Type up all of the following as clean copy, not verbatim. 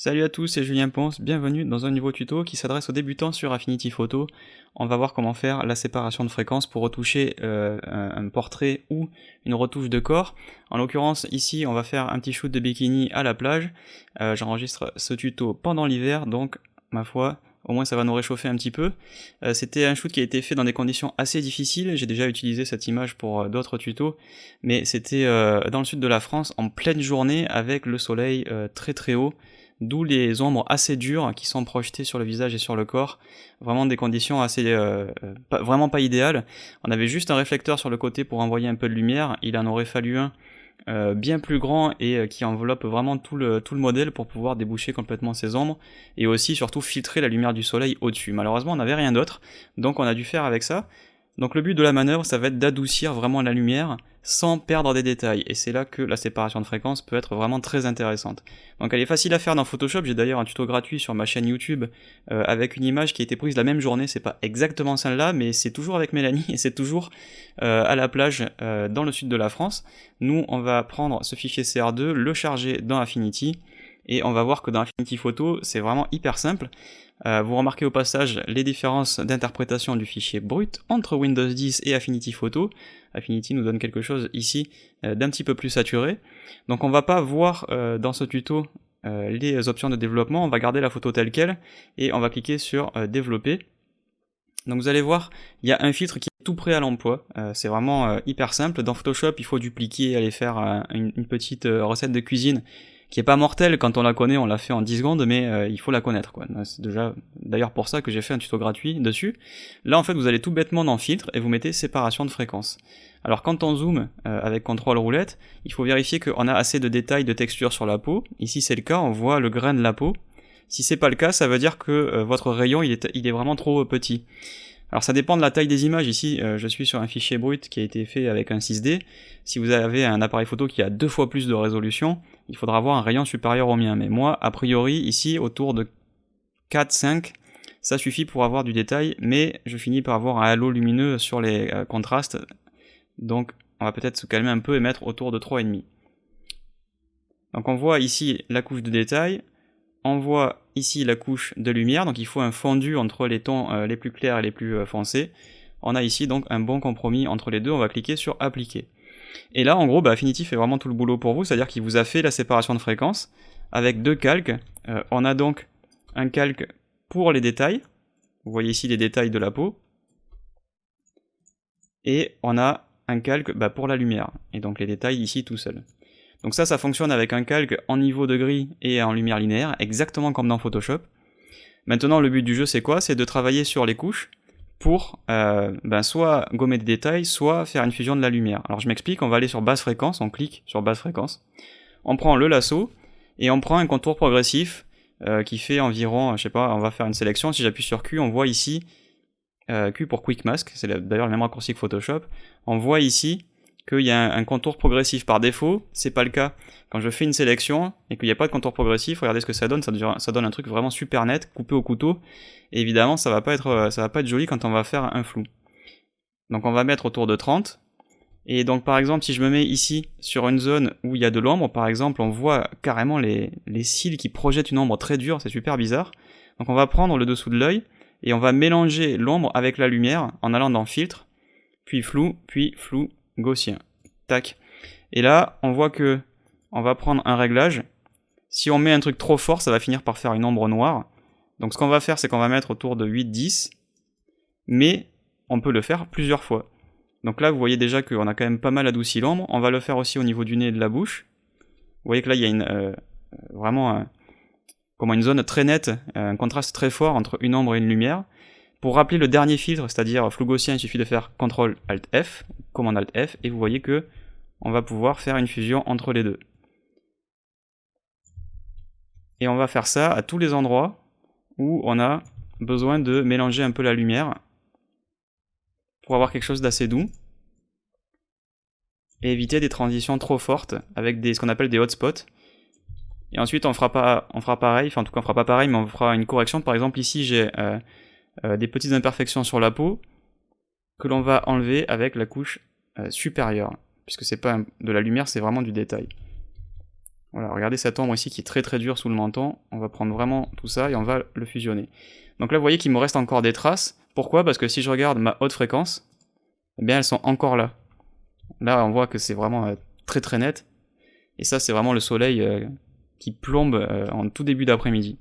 Salut à tous, c'est Julien Ponce, bienvenue dans un nouveau tuto qui s'adresse aux débutants sur Affinity Photo. On va voir comment faire la séparation de fréquences pour retoucher un portrait ou une retouche de corps. En l'occurrence ici on va faire un petit shoot de bikini à la plage. J'enregistre ce tuto pendant l'hiver, donc ma foi, au moins ça va nous réchauffer un petit peu. C'était un shoot qui a été fait dans des conditions assez difficiles, j'ai déjà utilisé cette image pour d'autres tutos, mais c'était dans le sud de la France en pleine journée avec le soleil très très haut. D'où les ombres assez dures qui sont projetées sur le visage et sur le corps. Vraiment des conditions assez vraiment pas idéales. On avait juste un réflecteur sur le côté pour envoyer un peu de lumière. Il en aurait fallu un bien plus grand et qui enveloppe vraiment tout le modèle pour pouvoir déboucher complètement ces ombres. Et aussi surtout filtrer la lumière du soleil au-dessus. Malheureusement on n'avait rien d'autre. Donc on a dû faire avec ça. Donc le but de la manœuvre, ça va être d'adoucir vraiment la lumière sans perdre des détails, et c'est là que la séparation de fréquences peut être vraiment très intéressante. Donc elle est facile à faire dans Photoshop, j'ai d'ailleurs un tuto gratuit sur ma chaîne YouTube avec une image qui a été prise la même journée, c'est pas exactement celle-là, mais c'est toujours avec Mélanie, et c'est toujours à la plage dans le sud de la France. Nous, on va prendre ce fichier CR2, le charger dans Affinity, et on va voir que dans Affinity Photo, c'est vraiment hyper simple. Vous remarquez au passage les différences d'interprétation du fichier brut entre Windows 10 et Affinity Photo. Affinity nous donne quelque chose ici d'un petit peu plus saturé. Donc on va pas voir dans ce tuto les options de développement, on va garder la photo telle quelle et on va cliquer sur développer. Donc vous allez voir, il y a un filtre qui est tout prêt à l'emploi, c'est vraiment hyper simple. Dans Photoshop, il faut dupliquer, aller faire une petite recette de cuisine qui est pas mortelle, quand on la connaît, on l'a fait en 10 secondes, mais il faut la connaître, quoi. C'est déjà d'ailleurs pour ça que j'ai fait un tuto gratuit dessus. Là en fait vous allez tout bêtement dans filtre et vous mettez séparation de fréquences. Alors quand on zoome avec CTRL roulette, il faut vérifier qu'on a assez de détails de texture sur la peau. Ici c'est le cas, on voit le grain de la peau. Si c'est pas le cas, ça veut dire que votre rayon il est vraiment trop petit. Alors ça dépend de la taille des images, ici je suis sur un fichier brut qui a été fait avec un 6D. Si vous avez un appareil photo qui a 2 fois plus de résolution, il faudra avoir un rayon supérieur au mien. Mais moi, a priori, ici, autour de 4-5, ça suffit pour avoir du détail, mais je finis par avoir un halo lumineux sur les contrastes. Donc on va peut-être se calmer un peu et mettre autour de 3,5. Donc on voit ici la couche de détail, on voit ici la couche de lumière, donc il faut un fondu entre les tons les plus clairs et les plus foncés. On a ici donc un bon compromis entre les deux, on va cliquer sur appliquer. Et là en gros Affinity fait vraiment tout le boulot pour vous, c'est à dire qu'il vous a fait la séparation de fréquences avec deux calques. On a donc un calque pour les détails, vous voyez ici les détails de la peau, et on a un calque pour la lumière, et donc les détails ici tout seul. Donc ça fonctionne avec un calque en niveau de gris et en lumière linéaire, exactement comme dans Photoshop. Maintenant le but du jeu c'est quoi? C'est de travailler sur les couches pour soit gommer des détails, soit faire une fusion de la lumière. Alors je m'explique, on va aller sur basse fréquence, on clique sur basse fréquence, on prend le lasso, et on prend un contour progressif qui fait environ, je sais pas, on va faire une sélection, si j'appuie sur Q, on voit ici, Q pour Quick Mask, c'est d'ailleurs le même raccourci que Photoshop, on voit ici qu'il y a un contour progressif. Par défaut, c'est pas le cas. Quand je fais une sélection et qu'il n'y a pas de contour progressif, regardez ce que ça donne un truc vraiment super net, coupé au couteau, et évidemment ça va pas être joli quand on va faire un flou. Donc on va mettre autour de 30, et donc par exemple si je me mets ici sur une zone où il y a de l'ombre, par exemple on voit carrément les cils qui projettent une ombre très dure, c'est super bizarre. Donc on va prendre le dessous de l'œil, et on va mélanger l'ombre avec la lumière en allant dans filtre, puis flou gaussien. Tac. Et là, on voit que on va prendre un réglage. Si on met un truc trop fort, ça va finir par faire une ombre noire. Donc ce qu'on va faire, c'est qu'on va mettre autour de 8-10, mais on peut le faire plusieurs fois. Donc là, vous voyez déjà qu'on a quand même pas mal adouci l'ombre. On va le faire aussi au niveau du nez et de la bouche. Vous voyez que là, il y a vraiment une zone très nette, un contraste très fort entre une ombre et une lumière. Pour rappeler le dernier filtre, c'est-à-dire flou gaussien, il suffit de faire CTRL ALT F, commande ALT F, et vous voyez que on va pouvoir faire une fusion entre les deux. Et on va faire ça à tous les endroits où on a besoin de mélanger un peu la lumière pour avoir quelque chose d'assez doux et éviter des transitions trop fortes avec ce qu'on appelle des hotspots. Et ensuite on fera pareil, enfin en tout cas on fera pas pareil, mais on fera une correction. Par exemple ici j'ai des petites imperfections sur la peau que l'on va enlever avec la couche supérieure, puisque c'est pas de la lumière, c'est vraiment du détail. Voilà, regardez cette ombre ici qui est très très dure sous le menton. On va prendre vraiment tout ça et on va le fusionner. Donc là, vous voyez qu'il me reste encore des traces. Pourquoi? Parce que si je regarde ma haute fréquence, eh bien elles sont encore là. Là, on voit que c'est vraiment très très net. Et ça, c'est vraiment le soleil qui plombe en tout début d'après-midi.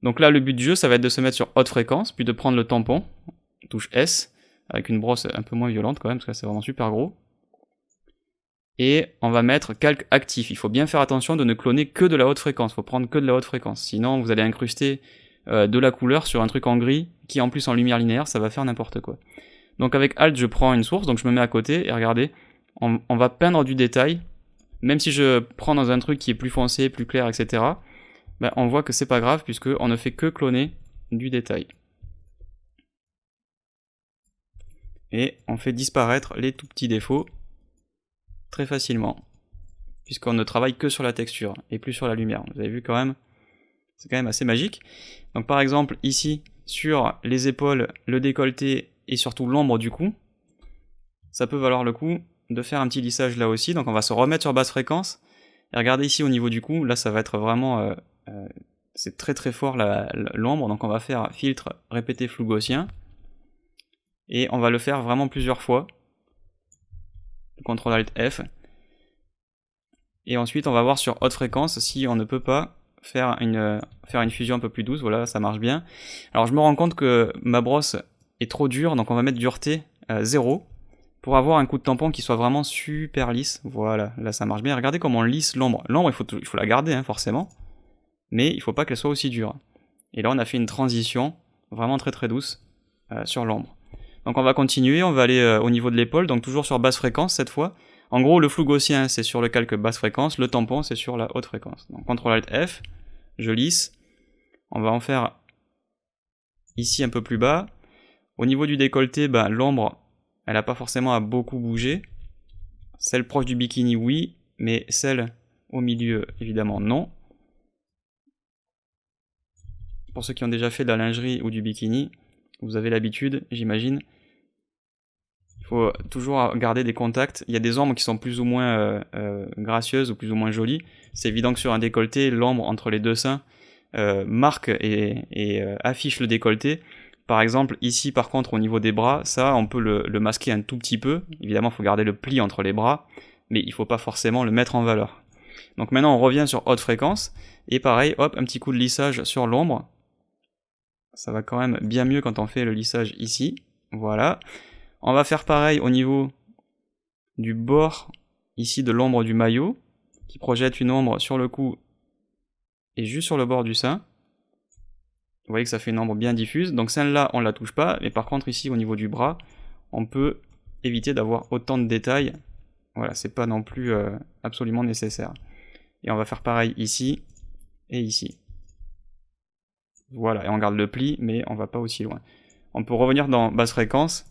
Donc là, le but du jeu, ça va être de se mettre sur haute fréquence, puis de prendre le tampon, touche S, avec une brosse un peu moins violente quand même, parce que là, c'est vraiment super gros. Et on va mettre calque actif. Il faut bien faire attention de ne cloner que de la haute fréquence. Il faut prendre que de la haute fréquence. Sinon, vous allez incruster de la couleur sur un truc en gris, qui en plus en lumière linéaire, ça va faire n'importe quoi. Donc avec Alt, je prends une source, donc je me mets à côté, et regardez, on va peindre du détail. Même si je prends dans un truc qui est plus foncé, plus clair, etc., ben on voit que c'est pas grave, puisqu'on ne fait que cloner du détail. Et on fait disparaître les tout petits défauts très facilement, puisqu'on ne travaille que sur la texture et plus sur la lumière. Vous avez vu quand même, c'est quand même assez magique. Donc par exemple ici, sur les épaules, le décolleté et surtout l'ombre du cou, ça peut valoir le coup de faire un petit lissage là aussi. Donc on va se remettre sur basse fréquence, et regardez ici au niveau du cou, là ça va être vraiment, c'est très très fort l'ombre, donc on va faire filtre répété flou gaussien, et on va le faire vraiment plusieurs fois. CTRL ALT F, et ensuite on va voir sur haute fréquence si on ne peut pas faire une fusion un peu plus douce. Voilà, ça marche bien. Alors je me rends compte que ma brosse est trop dure, donc on va mettre dureté 0 pour avoir un coup de tampon qui soit vraiment super lisse. Voilà, là ça marche bien. Regardez comment on lisse l'ombre. L'ombre, il faut la garder hein, forcément, mais il faut pas qu'elle soit aussi dure. Et là on a fait une transition vraiment très très douce sur l'ombre. Donc on va continuer, on va aller au niveau de l'épaule, donc toujours sur basse fréquence cette fois. En gros, le flou gaussien c'est sur le calque basse fréquence, le tampon c'est sur la haute fréquence. Donc CTRL ALT F, je lisse. On va en faire ici un peu plus bas. Au niveau du décolleté, ben, l'ombre, elle n'a pas forcément à beaucoup bouger. Celle proche du bikini, oui, mais celle au milieu, évidemment, non. Pour ceux qui ont déjà fait de la lingerie ou du bikini, vous avez l'habitude, j'imagine. Il faut toujours garder des contacts. Il y a des ombres qui sont plus ou moins gracieuses ou plus ou moins jolies. C'est évident que sur un décolleté, l'ombre entre les deux seins marque et affiche le décolleté. Par exemple, ici par contre au niveau des bras, ça on peut le masquer un tout petit peu. Évidemment, il faut garder le pli entre les bras, mais il ne faut pas forcément le mettre en valeur. Donc maintenant on revient sur haute fréquence, et pareil, hop, un petit coup de lissage sur l'ombre. Ça va quand même bien mieux quand on fait le lissage ici. Voilà. On va faire pareil au niveau du bord ici de l'ombre du maillot, qui projette une ombre sur le cou et juste sur le bord du sein. Vous voyez que ça fait une ombre bien diffuse, donc celle-là on la touche pas, mais par contre ici au niveau du bras, on peut éviter d'avoir autant de détails. Voilà, c'est pas non plus absolument nécessaire. Et on va faire pareil ici et ici. Voilà, et on garde le pli, mais on va pas aussi loin. On peut revenir dans basse fréquence,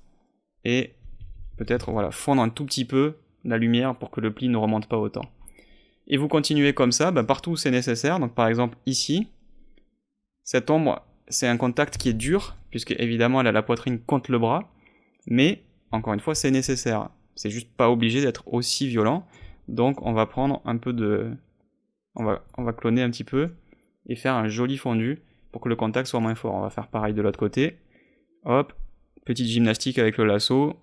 et peut-être voilà, fondre un tout petit peu la lumière pour que le pli ne remonte pas autant. Et vous continuez comme ça, partout où c'est nécessaire. Donc par exemple ici, cette ombre, c'est un contact qui est dur, puisque évidemment elle a la poitrine contre le bras, mais encore une fois c'est nécessaire. C'est juste pas obligé d'être aussi violent. Donc on va prendre un peu de... On va cloner un petit peu et faire un joli fondu pour que le contact soit moins fort. On va faire pareil de l'autre côté. Hop, petite gymnastique avec le lasso,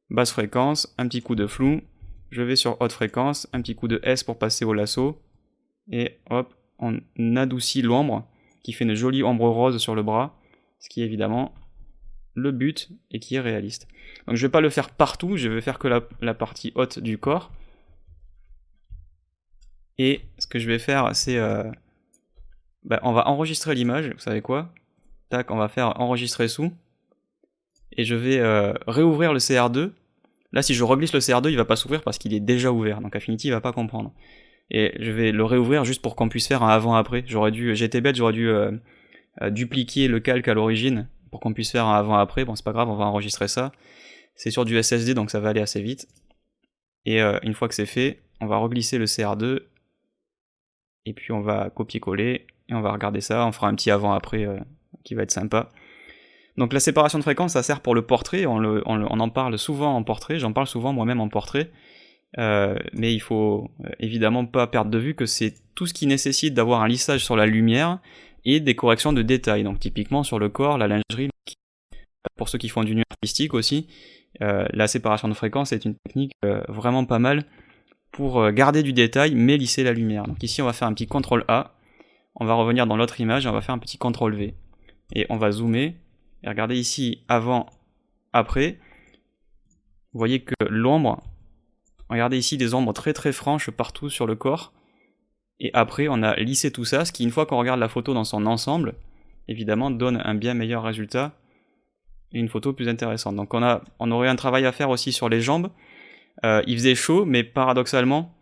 basse fréquence, un petit coup de flou, je vais sur haute fréquence, un petit coup de S pour passer au lasso, et hop, on adoucit l'ombre, qui fait une jolie ombre rose sur le bras, ce qui est évidemment le but et qui est réaliste. Donc je ne vais pas le faire partout, je vais faire que la partie haute du corps. Et ce que je vais faire, c'est... on va enregistrer l'image, vous savez quoi? Tac, on va faire enregistrer sous. Et je vais réouvrir le CR2. Là, si je reglisse le CR2, il va pas s'ouvrir parce qu'il est déjà ouvert, donc Affinity va pas comprendre. Et je vais le réouvrir juste pour qu'on puisse faire un avant-après. J'étais bête, j'aurais dû dupliquer le calque à l'origine pour qu'on puisse faire un avant-après. Bon, c'est pas grave, on va enregistrer ça. C'est sur du SSD, donc ça va aller assez vite. Et une fois que c'est fait, on va reglisser le CR2. Et puis on va copier-coller, et on va regarder ça, on fera un petit avant-après qui va être sympa. Donc la séparation de fréquence, ça sert pour le portrait, on en parle souvent en portrait, j'en parle souvent moi-même en portrait, mais il faut évidemment pas perdre de vue que c'est tout ce qui nécessite d'avoir un lissage sur la lumière et des corrections de détails. Donc typiquement sur le corps, la lingerie, pour ceux qui font du nu artistique aussi, la séparation de fréquence est une technique vraiment pas mal pour garder du détail mais lisser la lumière. Donc ici on va faire un petit CTRL A, on va revenir dans l'autre image et on va faire un petit CTRL V. Et on va zoomer, et regardez ici avant, après, vous voyez que l'ombre, regardez ici des ombres très très franches partout sur le corps, et après on a lissé tout ça, ce qui une fois qu'on regarde la photo dans son ensemble, évidemment donne un bien meilleur résultat, et une photo plus intéressante. Donc on aurait un travail à faire aussi sur les jambes. Il faisait chaud, mais paradoxalement,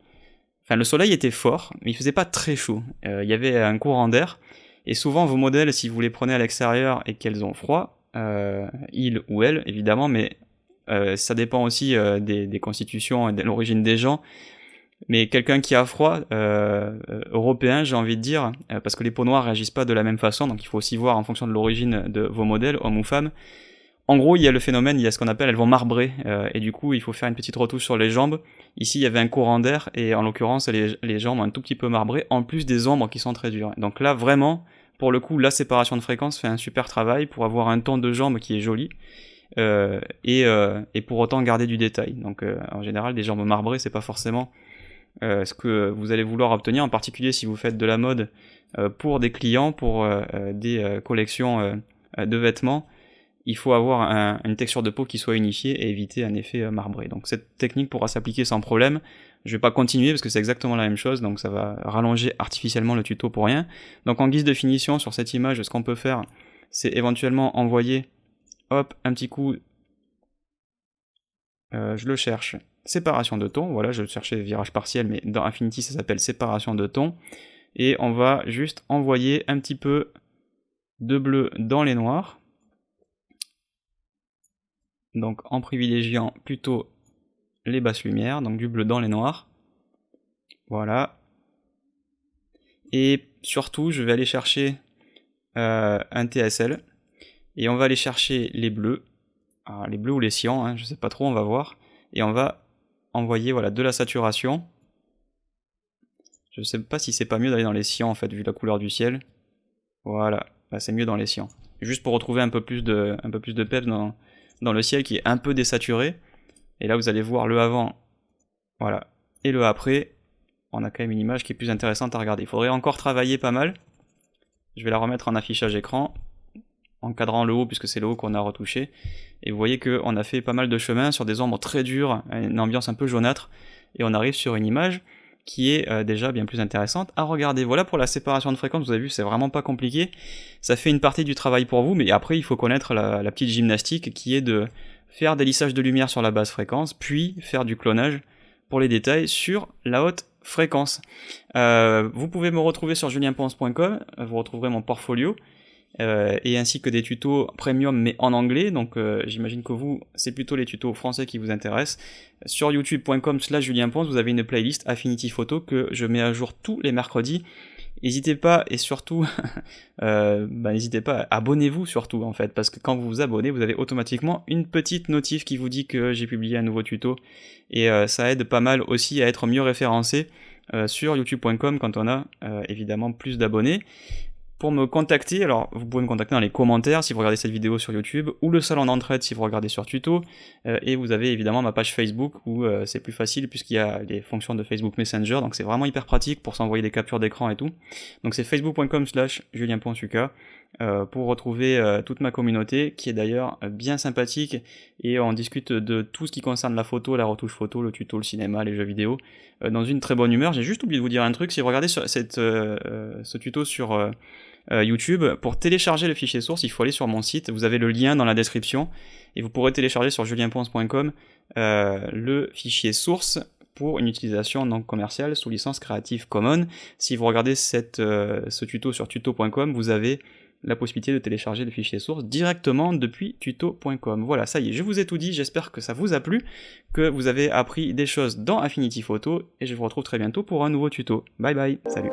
le soleil était fort, mais il faisait pas très chaud. Il y avait un courant d'air, et souvent vos modèles, si vous les prenez à l'extérieur et qu'elles ont froid, ils ou elles évidemment, mais ça dépend aussi des constitutions et de l'origine des gens. Mais quelqu'un qui a froid, européen j'ai envie de dire, parce que les peaux noires réagissent pas de la même façon, donc il faut aussi voir en fonction de l'origine de vos modèles, hommes ou femmes. En gros, il y a le phénomène, il y a ce qu'on appelle, elles vont marbrer, et du coup, il faut faire une petite retouche sur les jambes. Ici, il y avait un courant d'air, et en l'occurrence, les jambes ont un tout petit peu marbré, en plus des ombres qui sont très dures. Donc là, vraiment, pour le coup, la séparation de fréquence fait un super travail pour avoir un ton de jambe qui est joli, et pour autant garder du détail. Donc en général, des jambes marbrées, c'est pas forcément ce que vous allez vouloir obtenir, en particulier si vous faites de la mode pour des clients, pour des collections de vêtements. Il faut avoir une texture de peau qui soit unifiée et éviter un effet marbré. Donc cette technique pourra s'appliquer sans problème. Je vais pas continuer parce que c'est exactement la même chose, donc ça va rallonger artificiellement le tuto pour rien. Donc en guise de finition sur cette image, ce qu'on peut faire, c'est éventuellement envoyer, hop, un petit coup, je le cherche, séparation de ton, voilà, je le cherchais virage partiel, mais dans Affinity ça s'appelle séparation de ton, et on va juste envoyer un petit peu de bleu dans les noirs, donc en privilégiant plutôt les basses lumières, donc du bleu dans les noirs, voilà, et surtout je vais aller chercher un TSL, et on va aller chercher les bleus, alors les bleus ou les cyans, hein, je sais pas trop, on va voir, et on va envoyer voilà, de la saturation. Je sais pas si c'est pas mieux d'aller dans les cyans en fait, vu la couleur du ciel, voilà, bah, c'est mieux dans les cyans, juste pour retrouver un peu plus de peps dans le ciel qui est un peu désaturé, et là vous allez voir le avant, voilà, et le après, on a quand même une image qui est plus intéressante à regarder. Il faudrait encore travailler pas mal, je vais la remettre en affichage écran, encadrant le haut puisque c'est le haut qu'on a retouché, et vous voyez qu'on a fait pas mal de chemin sur des ombres très dures, une ambiance un peu jaunâtre, et on arrive sur une image qui est déjà bien plus intéressante à regarder. Voilà pour la séparation de fréquence, vous avez vu, c'est vraiment pas compliqué, ça fait une partie du travail pour vous, mais après il faut connaître la petite gymnastique qui est de faire des lissages de lumière sur la basse fréquence, puis faire du clonage pour les détails sur la haute fréquence. Vous pouvez me retrouver sur julienponce.com, vous retrouverez mon portfolio, et ainsi que des tutos premium mais en anglais, donc j'imagine que vous, c'est plutôt les tutos français qui vous intéressent. Sur youtube.com/julienponce, vous avez une playlist Affinity Photo que je mets à jour tous les mercredis. N'hésitez pas, et surtout, n'hésitez pas, abonnez-vous surtout en fait, parce que quand vous vous abonnez, vous avez automatiquement une petite notif qui vous dit que j'ai publié un nouveau tuto, et ça aide pas mal aussi à être mieux référencé sur youtube.com quand on a évidemment plus d'abonnés. Pour me contacter, alors vous pouvez me contacter dans les commentaires si vous regardez cette vidéo sur YouTube, ou le salon d'entraide si vous regardez sur Tuto, et vous avez évidemment ma page Facebook où c'est plus facile puisqu'il y a les fonctions de Facebook Messenger, donc c'est vraiment hyper pratique pour s'envoyer des captures d'écran et tout. Donc c'est facebook.com/julienponsuka pour retrouver toute ma communauté qui est d'ailleurs bien sympathique, et on discute de tout ce qui concerne la photo, la retouche photo, le tuto, le cinéma, les jeux vidéo, dans une très bonne humeur. J'ai juste oublié de vous dire un truc, si vous regardez ce tuto sur YouTube, pour télécharger le fichier source, il faut aller sur mon site, vous avez le lien dans la description, et vous pourrez télécharger sur julienponce.com le fichier source pour une utilisation non commerciale sous licence Creative Commons. Si vous regardez ce tuto sur tuto.com, vous avez la possibilité de télécharger le fichier source directement depuis tuto.com. Voilà, ça y est, je vous ai tout dit, j'espère que ça vous a plu, que vous avez appris des choses dans Affinity Photo, et je vous retrouve très bientôt pour un nouveau tuto. Bye bye, salut.